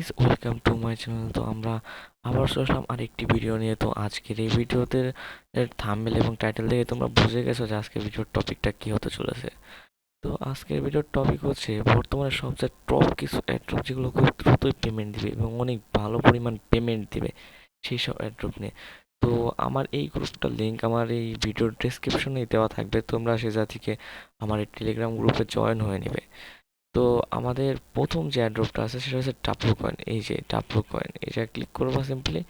Guys, welcome to my channel. তো আমরা আবার চলে আসলাম আরেকটি ভিডিও নিয়ে। তো আজকের এই ভিডিওতে থাম্বনেল এবং টাইটেল দেখে তোমরা বুঝে গেছো যে আজকের ভিডিওর টপিকটা কি হতে চলেছে। তো আজকের ভিডিওর টপিক হচ্ছে বর্তমানে সবচেয়ে টপ কিছু অ্যাড্রপ যেগুলো খুব দ্রুতই পেমেন্ট দিবে এবং অনেক ভালো পরিমাণ পেমেন্ট দিবে, সেই সব অ্যাড্রপ নিয়ে। তো আমার এই গ্রুপটার লিঙ্ক আমার এই ভিডিওর ডেসক্রিপশনে দেওয়া থাকবে, তোমরা সে থেকে আমার এই টেলিগ্রাম গ্রুপে জয়েন হয়ে নেবে। তো আমাদের প্রথম যে অ্যাড্রপটা আছে সেটা হচ্ছে ডাব্লু কয়েন। এই যে ডাব্লু কয়েন, এটা ক্লিক করবা, সিম্পলি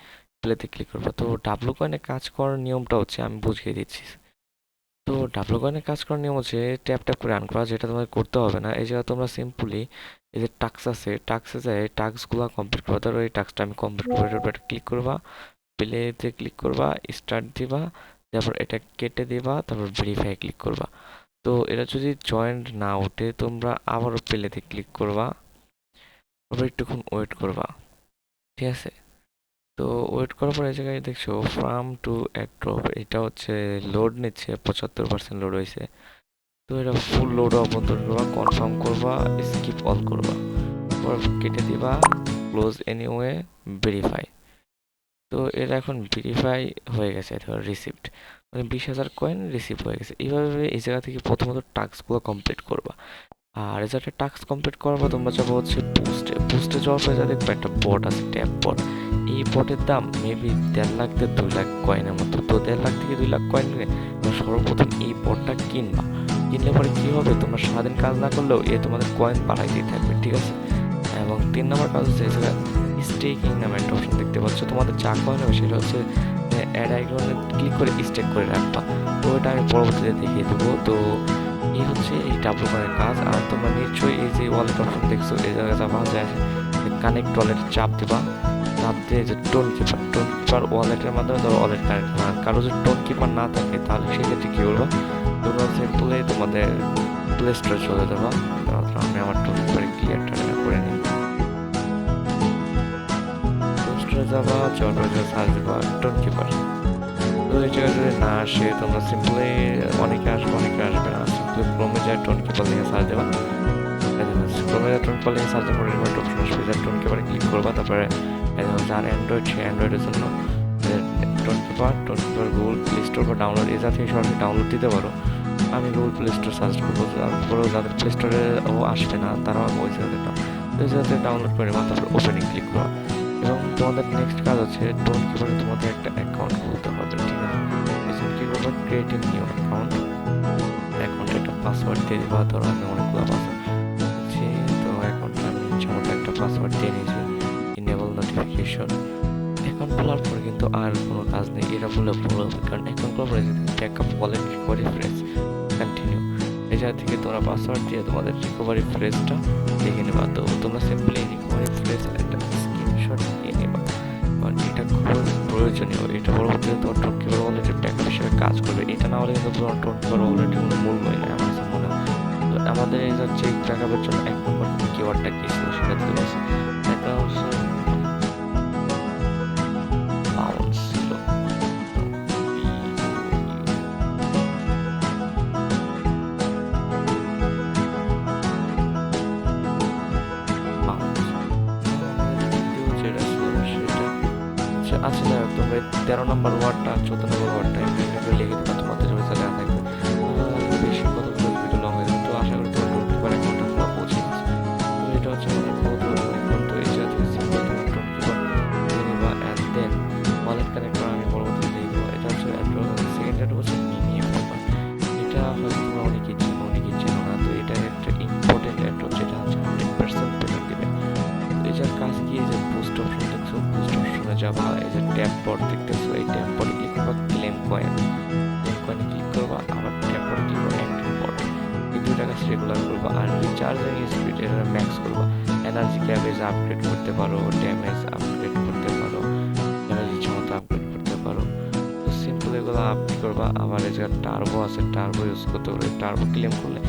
প্লেতে ক্লিক করবা। তো ডাব্লু কয়েনে কাজ করার নিয়মটা হচ্ছে আমি বুঝিয়ে দিচ্ছি। তো ডাব্লু কয়েনে কাজ করার নিয়ম হচ্ছে ট্যাপ ট্যাপ করে রান করা, যেটা তোমাদের করতে হবে না। এই জায়গায় তোমরা সিম্পলি এই যে টাস্ক আছে, টাস্কে যায় টাস্কগুলো কমপ্লিট করবা। ধরো এই টাস্কটা আমি কমপ্লিট করবো, এটার উপর ক্লিক করবা, প্লেতে ক্লিক করবা, স্টার্ট দিবা, তারপর এটা কেটে দিবা, তারপর ভেরিফাই ক্লিক করবা। তো এটা যদি জয়েন্ট না ওঠে তোমরা আবারও প্লেতে ক্লিক করবা, তারপর একটুক্ষণ ওয়েট করবা, ঠিক আছে? তো ওয়েট করার পর এই জায়গায় দেখছো ফার্ম টু অ্যাড্রপ, এটা হচ্ছে লোড নিচ্ছে, 75% লোড হয়েছে। তো এটা ফুল লোড হওয়া বন্ধ করবা, কনফার্ম করবা, স্কিপ অল করবা, তারপর কেটে দিবা, ক্লোজ এনিওয়ে, ভেরিফাই। তো এটা এখন ভেরিফাই হয়ে গেছে, ধর রিসিপ্ট, মানে 20,000 কয়েন রিসিভ হয়ে গেছে। এইভাবে এই জায়গা থেকে প্রথমত টাস্কগুলো কমপ্লিট করবা। আর রেজাল্টে টাস্ক কমপ্লিট করার পর তোমরা যাবো হচ্ছে বুস্টে যাওয়ার পরে যা দেখবে একটা বট আছে, ট্যাপ বট। এই বটের দাম মেবি 1.5 লাখ থেকে 2 লাখ কয়েনের মতো। তো 1.5 লাখ থেকে 2 লাখ কয়েন নিলে তোমরা সর্বপ্রথম এই বটটা কিনবা। কিনলে পরে কি হবে, তোমরা সারাদিন কাজ না করলেও এ তোমাদের কয়েন বাড়াইতেই থাকবে, ঠিক আছে? এবং 3 নম্বর কাজ হচ্ছে এছাড়া স্টেকিং নামে একটা অপশন দেখতে পাচ্ছ। তোমাদের যা কয়েন হবে সেটা হচ্ছে অ্যাড আইকনে ক্লিক করে স্টেক করে রাখবা। তো এটা আমি পরবর্তীতে দেখিয়ে দেবো। তো এই হচ্ছে এই ডাব্লু কয়েনের কাজ। আর তোমরা নিশ্চয়ই এই যে ওয়ালেট অপশন দেখছো, এই জায়গায় যাবা, যায় কানেক্ট ওয়ালেট চাপ দিবা, চাপ দিয়ে যে টোন কিপার ওয়ালেটের মাধ্যমে ধরো ওয়ালেট কানেক্ট করা। কারো যদি টোন কিপার না থাকে তাহলে সেক্ষেত্রে কী করবো, তোমরা সিম্পলি তোমাদের প্লে স্টোরে চলে যাবা। আমি আমার টোন কিপারে ক্লিয়ারটা করে নিই। প্লে স্টোরে যাবা, যাওয়ার সার্চ দিবা টোন কিপার। তো এই জায়গায় যদি না আসে তোমরা সিম্পলি, অনেকে আসবে অনেকে আসবে না, সিম্পলি ক্রোমে যায় টোন কিপার লিখে সার্চ দেবা। ক্রোমে যায় টোন কিপার লিখে সার্চ দেওয়ার পরে একটা অপশন আসবে, যা টোন কিপারে ক্লিক করবা। তারপরে যার অ্যান্ড্রয়েড সেই অ্যান্ড্রয়েডের জন্য tone keeper Google play store বা ডাউনলোড, এই জাতীয় সরাসরি ডাউনলোড দিতে পারো। আমি গুগল প্লে স্টোর সার্চ করবো, তারপরেও যাদের প্লে স্টোরে আসবে না তারাও ওই জায়গাতে ডাউনলোড করে নেবা। তারপর ওপেনে ক্লিক করবা এবং তোমাদের নেক্সট কাজ হচ্ছে টোন কিপারে তোমাদের একটা অ্যাকাউন্ট খুলতে হবে, ঠিক আছে? এজন্য কি করবো, ক্রিয়েট এ নিউ অ্যাকাউন্টে একটা পাসওয়ার্ড দিয়ে দিবা। ধরো আমি অনেকগুলো পাসওয়ার্ড দিচ্ছি, তো অ্যাকাউন্টে আমি ইচ্ছামতো একটা পাসওয়ার্ড দিয়ে নিয়েছি। Enable notification. অ্যাকাউন্ট খোলার পরে কিন্তু আর কোনো কাজ নেই, এটা বলে ভুল হবে, কারণ অ্যাকাউন্ট খোলার পরে backup wallet recovery phrase continue, এই জায়গা থেকে তোমরা পাসওয়ার্ড দিয়ে তোমাদের রিকভারি ফ্রেজটা দেখে নেবা। তো তোমরা সিম্পলি রিকভারি ফ্রেজ একটা স্ক্রিনশট দিয়ে নেবা, কারণ এটা খুবই প্রয়োজনীয়। এটা পরবর্তীতে তোমার টোন কিপার ওয়ালেটের ব্যাকআপ হিসেবে কাজ করবে। এটা না হলে কিন্তু তোমার টোন কিপার ওয়ালেটের কোনো মূল্যই নেই আমার কাছে মনে হয়। তো আমাদের এই হচ্ছে ব্যাকআপের জন্য 1 নম্বর কিওয়ার্ডটা কি ছিল সেটা দিতে পারছি। এটা হচ্ছে বাউন্স ছিল। আচ্ছা যাই হোক, তোমরা 13 নম্বর ওয়ার্ডটা 14 নম্বর ওয়ার্ডটা লিখে দিবা, তোমাদের ওই জায়গায় থাকবে। বেশি কথা বলে ভিডিও লং হয়ে যাবে। তো আশা করি তোমার টোন কিপার অ্যাকাউন্টটা তোমরা পৌঁছে গেছে। তো এটা হচ্ছে আমাদের প্রথম অ্যাকাউন্ট। তো এই জায়গা থেকে সিম্পল তোমার টোন কিপার দিয়ে নিবা, অ্যান্ড দেন ওয়ালেট কানেক্টর আমি পরবর্তীতে দিয়ে দেবো। এটা হচ্ছে সেকেন্ড অ্যাড হচ্ছে মিনি ফোল্ডার। এটা হয়তো তোমরা অনেকেই চেনো না। তো এটা একটা ইম্পর্টেন্ট অ্যাড, যেটা হচ্ছে 100% পেমেন্ট দেবে। এই যে কাজ কি, এই যে বুস্ট অপশন দেখছো, বুস্ট অপশনে যাবা, এই যে ট্যাপ বট দেখতেছো, এই ট্যাপ বটে ক্লিক করবা, ক্লেম কয়েনে ক্লিক করবা, আবার ট্যাপ বটে ক্লিক করবা, অ্যাক্টিভ বট। এই দুইটা কাজ রেগুলার করবা। আর রিচার্জিং স্পিড এটা ম্যাক্স করবা। এনার্জি ক্যাবেজ আপগ্রেড করতে পারো, ড্যামেজ আপগ্রেড করতে পারো, ড্যামেজ ইচ্ছা মতো আপগ্রেড করতে পারো। তো সিম্পল এগুলো আপগ্রেড করবা। আবার এই যে টার্বো আছে, টার্বো ইউজ করতে পারো। টার্বো ক্লেম করলে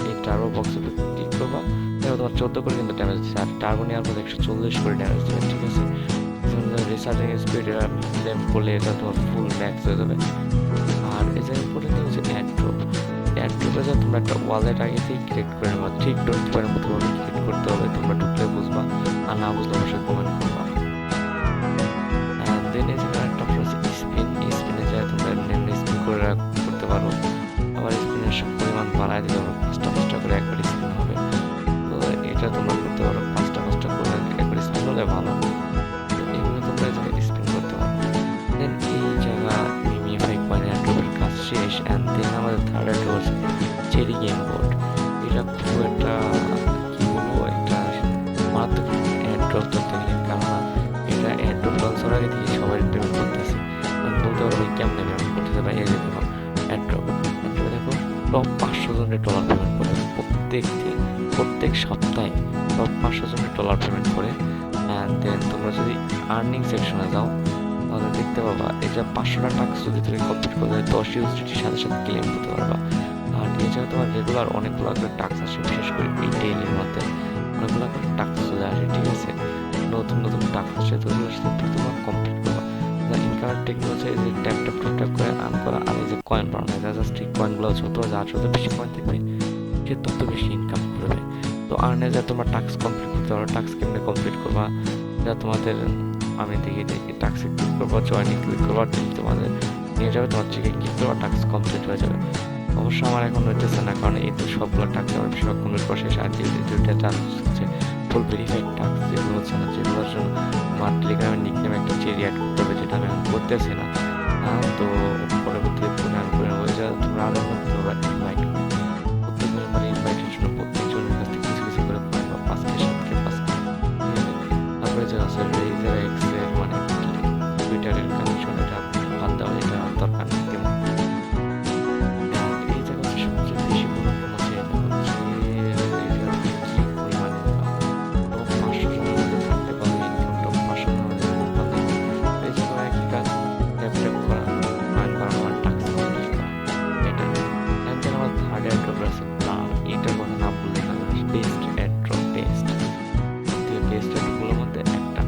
এই টার্বো বক্সে ক্লিক করবা, দেখো তোমার 14 করে কিন্তু ড্যামেজ দিচ্ছে। আর টার্বো নেওয়ার পর 140 করে ড্যামেজ দেবে, ঠিক আছে? রিচার্জিং স্পিড ক্লেম করলে এটা তোমার ফুল ম্যাক্স হয়ে যাবে। আর এই যে ইম্পর্টেন্ট হচ্ছে অ্যাড্রপে যা তোমরা একটা ওয়ালেট আগে থেকে ক্রিয়েট করে নেবা, ঠিক টোন কিপারের মতো ভাবে ক্রিয়েট করতে হবে। তোমরা ঢুকলে বুঝবা, আর না বুঝলে অবশ্যই কমেন্ট ফেরি গেম বোর্ড। এটা খুব একটা কি বলবো, একটা মারাত্মক অ্যাড্রপ ধরতে গেলে, কেননা এটা অ্যাড্রপ লঞ্চ হওয়ার আগে থেকে সবাই পেমেন্ট করতেছে। আমি বলতে পারবো কেমনে পেমেন্ট করতেছে ভাই, এই যে দেখো অ্যাড্রপ অ্যাড্রপে দেখো টপ 500 জনের ডলার পেমেন্ট করে প্রত্যেক দিন, প্রত্যেক সপ্তাহে টপ 500 জনের ডলার পেমেন্ট করে। অ্যান্ড দেন তোমরা যদি আর্নিং সেকশনে যাও তাহলে দেখতে পাবা এই যে 500টা টাস্ক যদি তুমি কমপ্লিট করতে হয় 10 ইউএসডিটির সাথে সাথে ক্লেম করতে পারবা। আর এছাড়া তোমার রেগুলার অনেকগুলো করে টাস্ক আসে, বিশেষ করে এই ডেইলির মধ্যে অনেকগুলো করে টাস্ক চলে আসে, ঠিক আছে? নতুন নতুন টাস্ক আসে, তো ওগুলো সিম্পলি তোমার কমপ্লিট করবা। ইনকামের টেকনিক হচ্ছে এই যে ট্যাপ ট্যাপ ট্যাপ ট্যাপ করে আর্ন করা, আর এই যে কয়েন বাড়ানো, এটা জাস্ট এই কয়েনগুলো যত যার যত বেশি কয়েন থাকবে সে তত বেশি ইনকাম করবে। তো আর্নে যা তোমার টাস্ক কমপ্লিট করতে পারো, টাস্ক কেমনে কমপ্লিট করবা যা তোমাদের আমি দেখি দেখি টাস্কে ক্লিক করবো, জয়েনে ক্লিক করবা, তোমাদের নিয়ে যাবে, তোমার চেকে ক্লিক করবা, টাস্ক কমপ্লিট হয়ে যাবে। অবশ্য আমার এখন হইতেছে না, কারণ এই তো সবগুলো টাস্ক আমার বেশিরভাগ কমপ্লিট করা শেষ। আর যে দুইটা টাস্ক হচ্ছে ফুল ভেরিফাইড টাস্ক, যেগুলো হচ্ছে না, যেগুলোর জন্য আমার টেলিগ্রামের নিকনেম একটা চেরি অ্যাড করতে হবে, যেটা আমি এখন করতেছি না। তো পরবর্তীতে আমি করে নেবো। এটা তোমরা আরও ইনভাইট প্রত্যেক মেম্বারে ইনভাইটের জন্য প্রত্যেকজনের কাছ থেকে কিছু কিছু করে কয়েন বা 5K 7K 5K, ঠিক আছে? তারপরে যে আছে রেজার এক্সের মানে টুইটারের কানেকশন, এটা বাদ দেওয়া, এটা দরকার নেই তেমন। এই জায়গা হচ্ছে সবচেয়ে বেশি গুরুত্বপূর্ণ, হচ্ছে এটা হচ্ছে কি পরিমাণে টপ 500 জনের মধ্যে থাকতে পারলে ইনকাম, টপ 500 জনের মধ্যে থাকতে পারলে এই জায়গায় একই কাজ, ট্যাপ ট্যাপ করা, কয়েন বাড়ানো আর টাস্ক কমপ্লিট করা, এটাই। এখন আমার থার্ড এয়ারড্রপ আছে প্লাম। এটার কথা না বললে না, বেস্ট এয়ারড্রপ, বেস্ট বেস্ট এয়ারড্রপগুলোর মধ্যে একটা।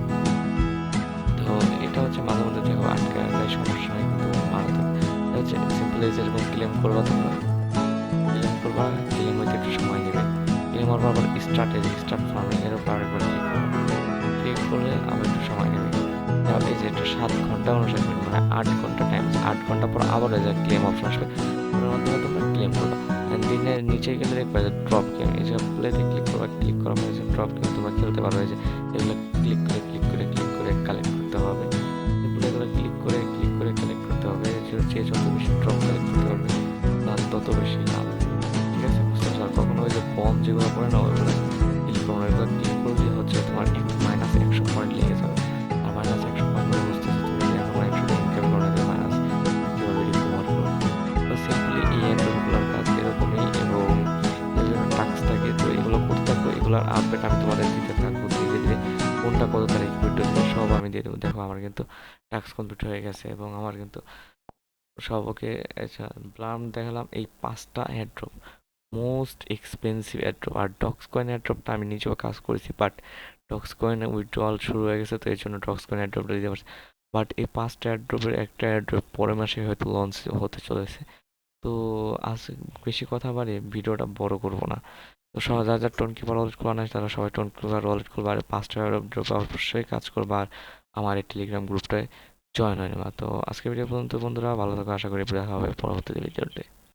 তো এটা হচ্ছে মাঝে মধ্যে দেখো আটকে যায়, সমস্যা হয়, কিন্তু মারাত্মক। এটা হচ্ছে সিম্পলি যেরকম ক্লেম করবা, তোমরা ক্লেম করবা, ক্লেম হইতে একটু সময় নেবে, ক্লেম হওয়ার পর আবার স্টার্ট ফার্মিং এর উপর আরেকবার ক্লিক করলে আবার একটু সময় নেবে। তাহলে এই যে এটা 7 ঘন্টা 59 মিনিট, মানে 8 ঘন্টা টাইম, 8 ঘন্টা পর আবার এই যে ক্লেম অপশন আসবে, ওটার মাধ্যমে তোমরা ক্লেম করবা। দিনের নিচে গেলে দেখবে যে ড্রপ গেম, এই যে প্লেতে ক্লিক করবা, ক্লিক করার পরে যে ড্রপ গেম তোমরা খেলতে পারবে। এই যে এগুলো ক্লিক করে ক্লিক করে ক্লিক করে কালেক্ট করতে হবে, এগুলো ক্লিক করে ক্লিক করে কালেক্ট করতে হবে। যে যত বেশি ড্রপ কালেক্ট করতে পারবে তার তত বেশি লাভ, ঠিক আছে? বুঝতে পারছো? আর কখনো ওই যে বম যেগুলো করে না, ওইগুলো ক্লিক করো না, এগুলো ক্লিক করলে হচ্ছে তোমার -100 পয়েন্ট লেগে যাবে। আর -100 পয়েন্ট মানে বুঝতেছো তুমি যে এখন 100 ইনকাম করা যায়, মাইনাস কীভাবে রিকভার করো। তো সিম্পলি এই অ্যাড্রপগুলোর কাজ এরকমই, এবং এর জন্য টাস্ক থাকে, তো এগুলো করতে থাকো। এগুলোর আপডেট আমি তোমাদের দিতে থাকবো ধীরে ধীরে, কোনটা কত তারিখ কমপ্লিট হচ্ছে সব আমি দিয়ে দেবো। দেখো আমার কিন্তু টাস্ক কমপ্লিট হয়ে গেছে, এবং আমার কিন্তু সব ওকে। আচ্ছা, ব্লাম দেখালাম এই 5টা অ্যাড্রপ, মোস্ট এক্সপেন্সিভ অ্যাড্রপ। আর ডক্স কয়েন অ্যাড্রপটা আমি নিজেও কাজ করেছি, বাট ডক্স কয়েন উইথড্রল শুরু হয়ে গেছে, তো এই জন্য ডক্স কয়েন অ্যাড্রপটা দিতে পারছি। বাট এই 5টা অ্যাড্রপের একটা অ্যাড্রপ পরের মাসে হয়তো লঞ্চ হতে চলেছে। তো আজ বেশি কথা বাড়িয়ে ভিডিওটা বড় করব না। তো সবাই যারা যারা টোন কিপার ওয়ালেট খোলা নাই তারা সবাই টোন কিপার ওয়ালেট খুলবা, আর 5টা অ্যাড্রপে অবশ্যই কাজ করবা, আর আমার এই টেলিগ্রাম গ্রুপটায় জয়েন হয়ে নেবা। তো আজকে ভিডিও পর্যন্ত বন্ধুরা, ভালো থাকো, আশা করি দেখা হবে পরবর্তী ভিডিওতে।